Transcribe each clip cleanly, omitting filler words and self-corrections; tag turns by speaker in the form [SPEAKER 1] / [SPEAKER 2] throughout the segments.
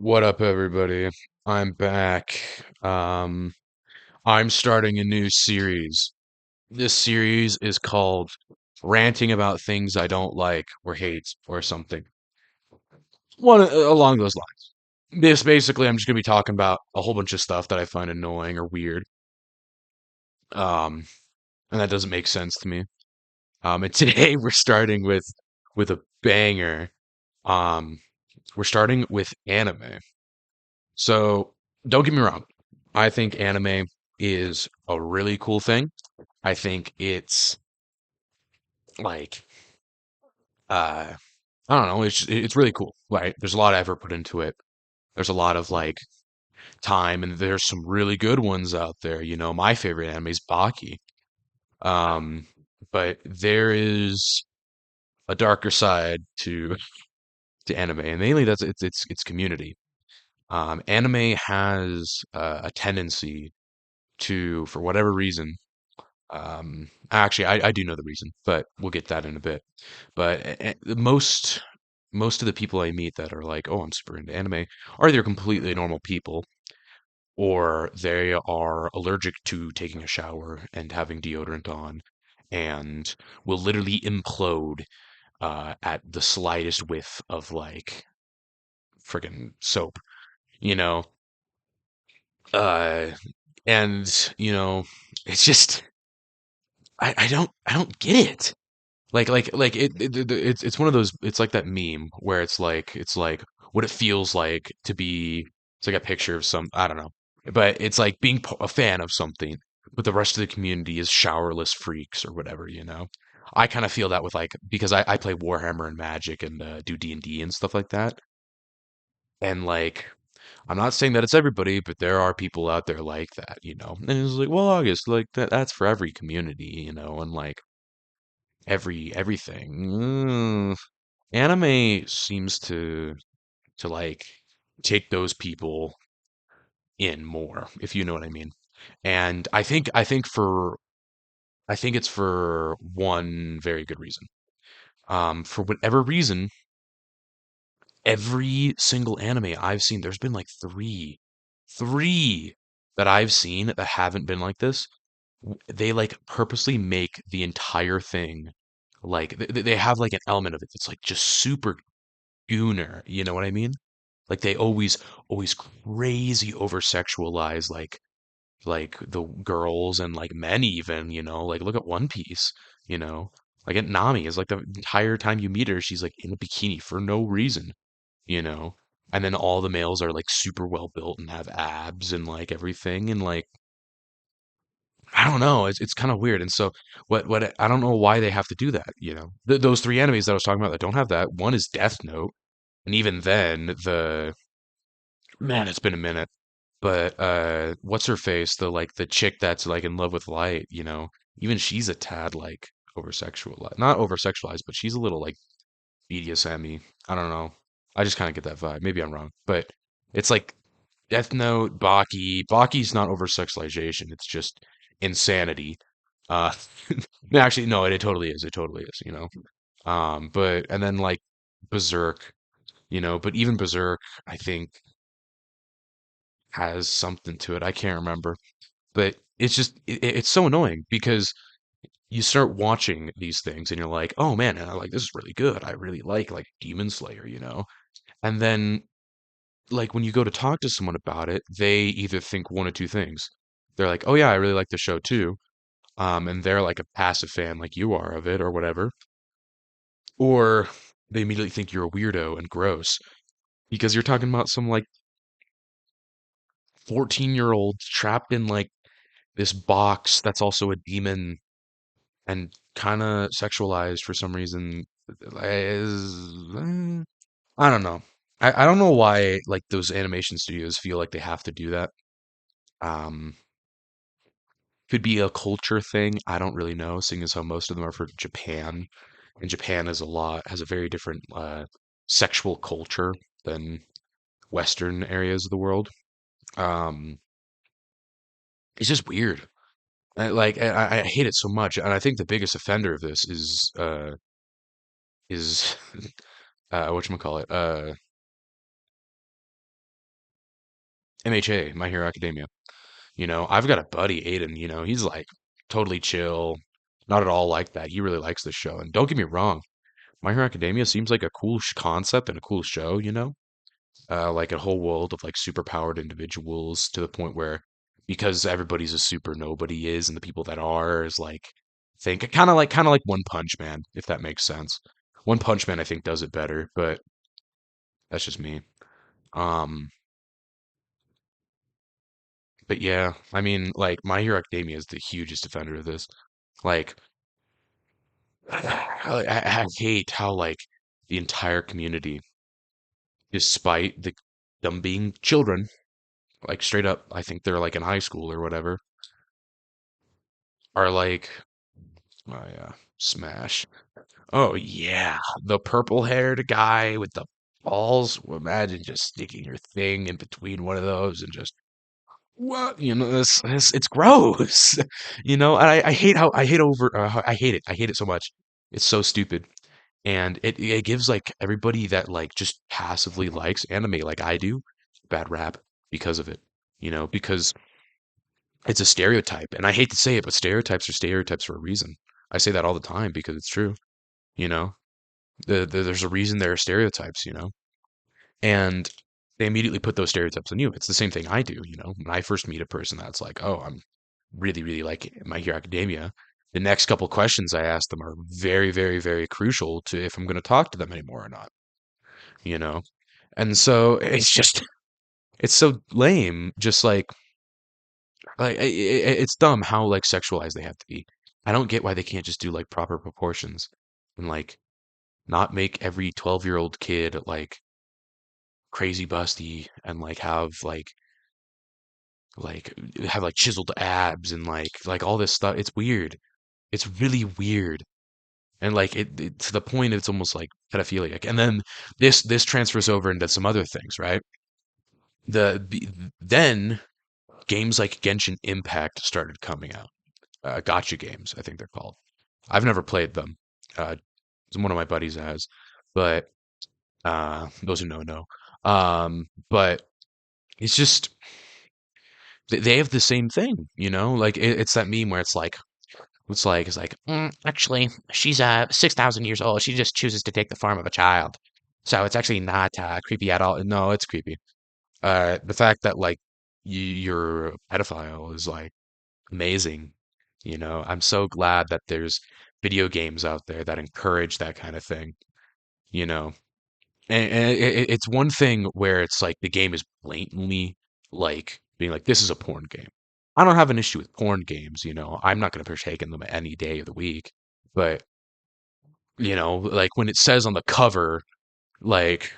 [SPEAKER 1] What up, everybody? I'm back. I'm starting a new series. This series is called Ranting About Things I Don't Like or Hate or something. One along those lines. This basically, I'm just gonna be talking about a whole bunch of stuff that I find annoying or weird. Um, and that doesn't make sense to me. And today we're starting with a banger. Um, we're starting with anime. So don't get me wrong. I think anime is a really cool thing. I think it's like uh I don't know, it's really cool. Right? There's a lot of effort put into it. There's a lot of like time and there's some really good ones out there. My favorite anime is Baki. Um but there is a darker side to anime and mainly that's it's community. Anime has a tendency to, for whatever reason, actually, I do know the reason, but we'll get that in a bit. But most of the people I meet that are like, "Oh, I'm super into anime," are either completely normal people or they are allergic to taking a shower and having deodorant on, and will literally implode at the slightest whiff of like friggin' soap, you know. Uh, and it's just I don't get it. Like it's one of those, it's like that meme where it's like what it feels like to be, it's like a picture of some, I don't know, but it's like being a fan of something but the rest of the community is showerless freaks or whatever. I kind of feel that with like, because I play Warhammer and Magic and do D&D and stuff like that, and like I'm not saying that it's everybody, but there are people out there like that. And it's like, well, August, like that's for every community, and like everything. Anime seems to like take those people in more, if you know what I mean. And I think it's for one very good reason. For whatever reason, every single anime I've seen, there's been like three that I've seen that haven't been like this. They like purposely make the entire thing like they have like an element of it that's like just super gooner, you know what I mean? Like they always crazy over sexualize like the girls and like men even. Like look at One Piece, you know. Like at Nami is like the entire time you meet her, she's like in a bikini for no reason, you know. And then all the males are like super well built and have abs and like everything and like I don't know, it's kind of weird. And so what I don't know why they have to do that. Those three animes that I was talking about that don't have that, one is Death Note, and even then the man, it's been a minute. But what's her face? The chick that's like in love with light. Even she's a tad like over sexualized. Not over sexualized, but she's a little like BDSM-y. I don't know. I just kind of get that vibe. Maybe I'm wrong. But it's like Death Note, Baki. Baki's not over sexualization. It's just insanity. Uh no, actually no, it totally is. It totally is. But and then like Berserk, but even Berserk, I think has something to it. I can't remember, but it's just it's so annoying because you start watching these things and you're like, oh man, and I like this is really good. I really like Demon Slayer. And then like when you go to talk to someone about it, they either think one of two things. They're like, oh yeah, I really like the show too. And they're like a passive fan like you are of it or whatever. Or they immediately think you're a weirdo and gross because you're talking about some like 14-year-old trapped in like this box that's also a demon and kind of sexualized for some reason. I don't know. I don't know why like those animation studios feel like they have to do that. Um, could be a culture thing. I don't really know, seeing as how most of them are for Japan, and Japan has a very different sexual culture than Western areas of the world. Um, it's just weird. I hate it so much, and I think the biggest offender of this is whatchamacallit, MHA, My Hero Academia. I've got a buddy, Aiden, he's like totally chill, not at all like that. He really likes this show. And don't get me wrong, My Hero Academia seems like a cool concept and a cool show. Like a whole world of like superpowered individuals to the point where because everybody's a super, nobody is, and the people that are is like think kind of like One Punch Man, if that makes sense. One Punch Man I think does it better, but that's just me. Um, but yeah, I mean, like My Hero Academia is the hugest defender of this. Like, I hate how like the entire community, despite them being children, like straight up, I think they're like in high school or whatever, are like, oh yeah, Smash. Oh yeah, the purple-haired guy with the balls. Well, imagine just sticking your thing in between one of those and just what? This it's gross. And I hate how I hate it. I hate it so much. It's so stupid. And it gives like everybody that like just passively likes anime like I do bad rap because of it. Because it's a stereotype. And I hate to say it, but stereotypes are stereotypes for a reason. I say that all the time because it's true. You know, there's a reason there are stereotypes. And they immediately put those stereotypes on you. It's the same thing I do. When I first meet a person that's like, oh, I'm really, really like My Hero Academia, the next couple questions I ask them are very, very, very crucial to if I'm going to talk to them anymore or not, you know? And so it's so lame. Just like it's dumb how like sexualized they have to be. I don't get why they can't just do like proper proportions and like not make every 12-year-old kid like crazy busty and like have like chiseled abs and like all this stuff. It's weird. It's really weird. And like it to the point it's almost like pedophilic. And then this transfers over into some other things, right? Then games like Genshin Impact started coming out. Gotcha games, I think they're called. I've never played them. Uh, one of my buddies has, but those who know. But it's just they have the same thing. Like it's that meme where it's like actually she's 6,000 years old. She just chooses to take the form of a child, so it's actually not creepy at all. No, it's creepy. The fact that like you're a pedophile is like amazing. I'm so glad that there's video games out there that encourage that kind of thing. You know, and it's one thing where it's like the game is blatantly like being like this is a porn game. I don't have an issue with porn games. I'm not going to partake in them any day of the week. But like when it says on the cover like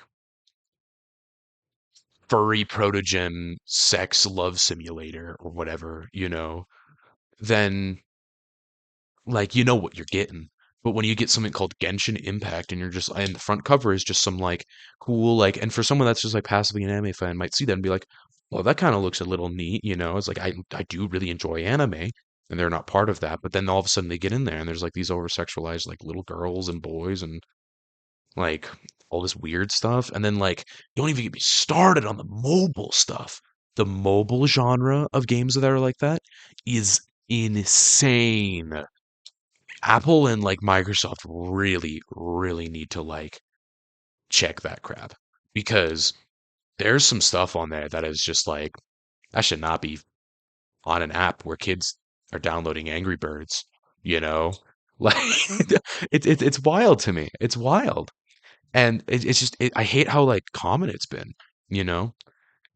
[SPEAKER 1] furry protogen sex love simulator or whatever, then like you know what you're getting. But when you get something called Genshin Impact and the front cover is just some like cool like and for someone that's just like passively an anime fan might see that and be like, well, that kind of looks a little neat. It's like I do really enjoy anime and they're not part of that. But then all of a sudden they get in there and there's like these over sexualized like little girls and boys and like all this weird stuff. And then like don't even get me started on the mobile stuff. The mobile genre of games that are like that is insane. Apple and like Microsoft really, really need to like check that crap because there's some stuff on there that is just like that should not be on an app where kids are downloading Angry Birds, you know? Like it's wild to me. It's wild. And it's just I hate how like common it's been, you know?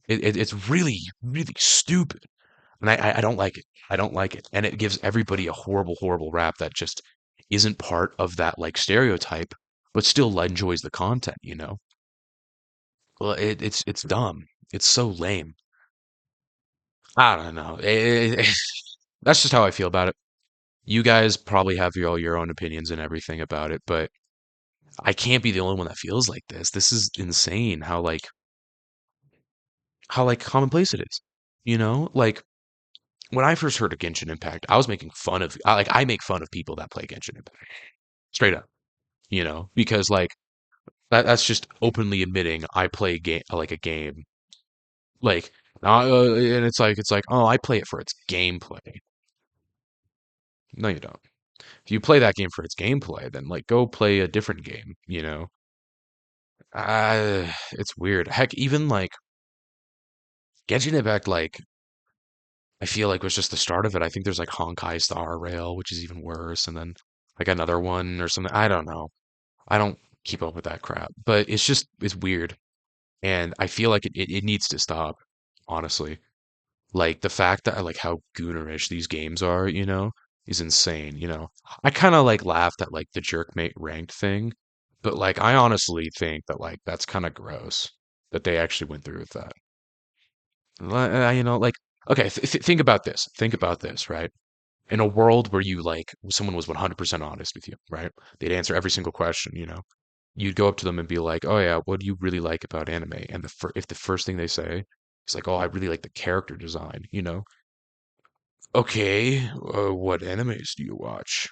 [SPEAKER 1] It's really, really stupid. And I don't like it. I don't like it. And it gives everybody a horrible, horrible rap that just isn't part of that like stereotype, but still enjoys the content. Well, it's dumb. It's so lame. I don't know. That's just how I feel about it. You guys probably have your own opinions and everything about it, but I can't be the only one that feels like this. This is insane how like commonplace it is. Like when I first heard of Genshin Impact, I was making fun of I make fun of people that play Genshin Impact. Straight up. Because like that's just openly admitting I play game like a game. Like And it's like, oh, I play it for its gameplay. No, you don't. If you play that game for its gameplay, then like go play a different game, you know? It's weird. Heck, even like Genshin Impact, like I feel like was just the start of it. I think there's like Honkai Star Rail, which is even worse, and then like another one or something. I don't know. I don't keep up with that crap, but it's weird, and I feel like it needs to stop. Honestly, like the fact that I like how goonerish these games are, is insane. I kind of like laughed at like the jerkmate ranked thing, but like I honestly think that like that's kind of gross that they actually went through with that. Like okay, think about this. Think about this, right? In a world where you like someone was 100% honest with you, right? They'd answer every single question, you'd go up to them and be like, "Oh yeah, what do you really like about anime?" And if the first thing they say is like, "Oh, I really like the character design," Okay, what animes do you watch?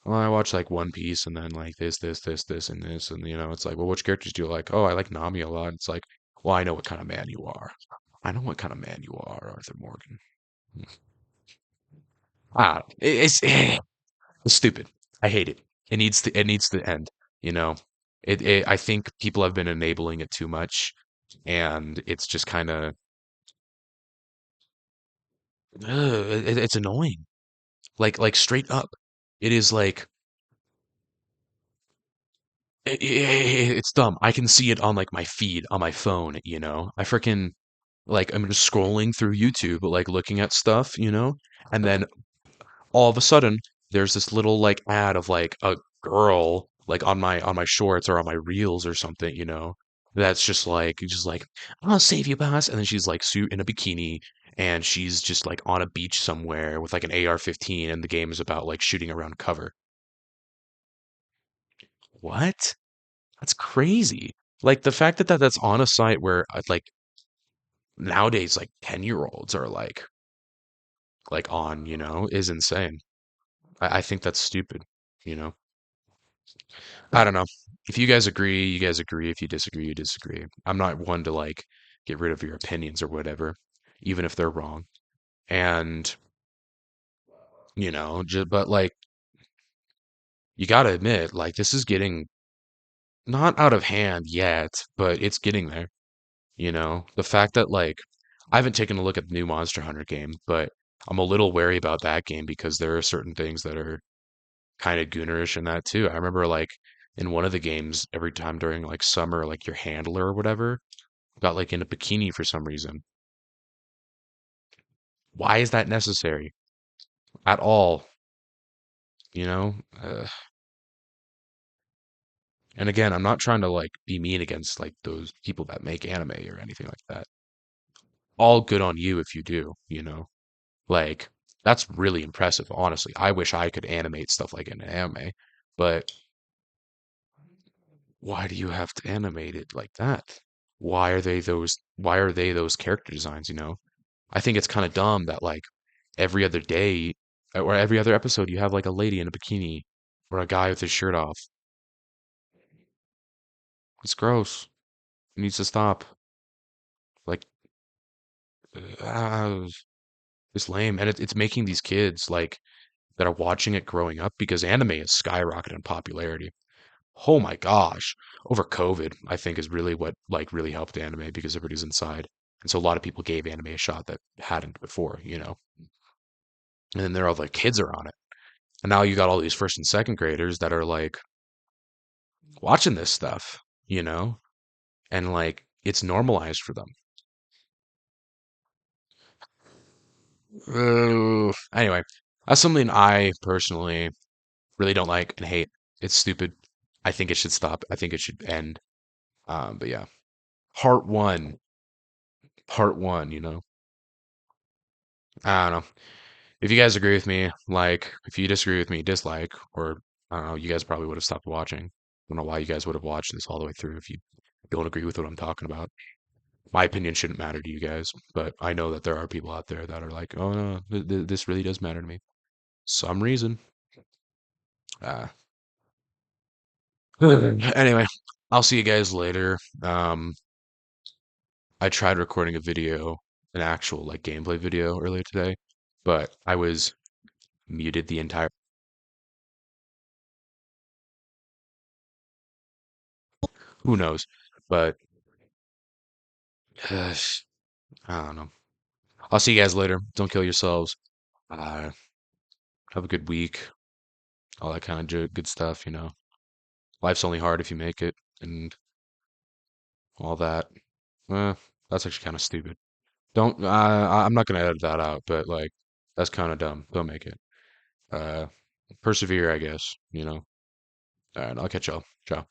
[SPEAKER 1] Well, I watch like One Piece and then like this, and this, and it's like, well, which characters do you like? Oh, I like Nami a lot. It's like, well, I know what kind of man you are. I know what kind of man you are, Arthur Morgan. It's stupid. I hate it. It needs to end. You know, I think people have been enabling it too much, and it's just kind of it's annoying. Like straight up, it is like it's dumb. I can see it on like my feed on my phone. I freaking like I'm just scrolling through YouTube, like looking at stuff, and then all of a sudden there's this little like ad of like a girl like on my shorts or on my reels or something, that's just like I'll save you, boss, and then she's like suit in a bikini and she's just like on a beach somewhere with like an AR-15 and the game is about like shooting around cover. What? That's crazy. Like the fact that that's on a site where like nowadays like 10-year-olds are like on, is insane. I think that's stupid, you know. I don't know. If you guys agree, you guys agree. If you disagree, you disagree. I'm not one to like get rid of your opinions or whatever, even if they're wrong. And, but like you got to admit, like this is getting not out of hand yet, but it's getting there. The fact that like I haven't taken a look at the new Monster Hunter game, but I'm a little wary about that game because there are certain things that are kind of goonerish in that too. I remember like in one of the games, every time during like summer, like your handler or whatever got like in a bikini for some reason. Why is that necessary at all? You know? And again, I'm not trying to like be mean against like those people that make anime or anything like that. All good on you if you do, Like that's really impressive, honestly. I wish I could animate stuff like in an anime, but why do you have to animate it like that? Why are they those character designs, I think it's kind of dumb that like every other day or every other episode you have like a lady in a bikini or a guy with his shirt off. It's gross. It needs to stop. Like ah, it's lame and it's making these kids like that are watching it growing up because anime is skyrocketing in popularity. Oh my gosh. Over COVID, I think is really what like really helped anime because everybody's inside. And so a lot of people gave anime a shot that hadn't before. And then they're all like kids are on it. And now you got all these first and second graders that are like watching this stuff, you know, and like it's normalized for them. Anyway, that's something I personally really don't like and hate. It's stupid. I think it should stop. I think it should end. But yeah, part one, part one, I don't know. If you guys agree with me, like, if you disagree with me, dislike, or I don't know, you guys probably would have stopped watching. I don't know why you guys would have watched this all the way through if you don't agree with what I'm talking about. My opinion shouldn't matter to you guys, but I know that there are people out there that are like, oh no, this really does matter to me. Some reason. Uh, anyway, I'll see you guys later. I tried recording a video an actual like gameplay video earlier today, but I was muted the entire. Who knows? But I don't know. I'll see you guys later. Don't kill yourselves. Uh, have a good week. All that kind of good stuff. Life's only hard if you make it, and all that. Eh, that's actually kind of stupid. Don't. I'm not gonna edit that out, but like, that's kind of dumb. Don't make it. Uh, persevere, I guess. All right, I'll catch y'all. Ciao.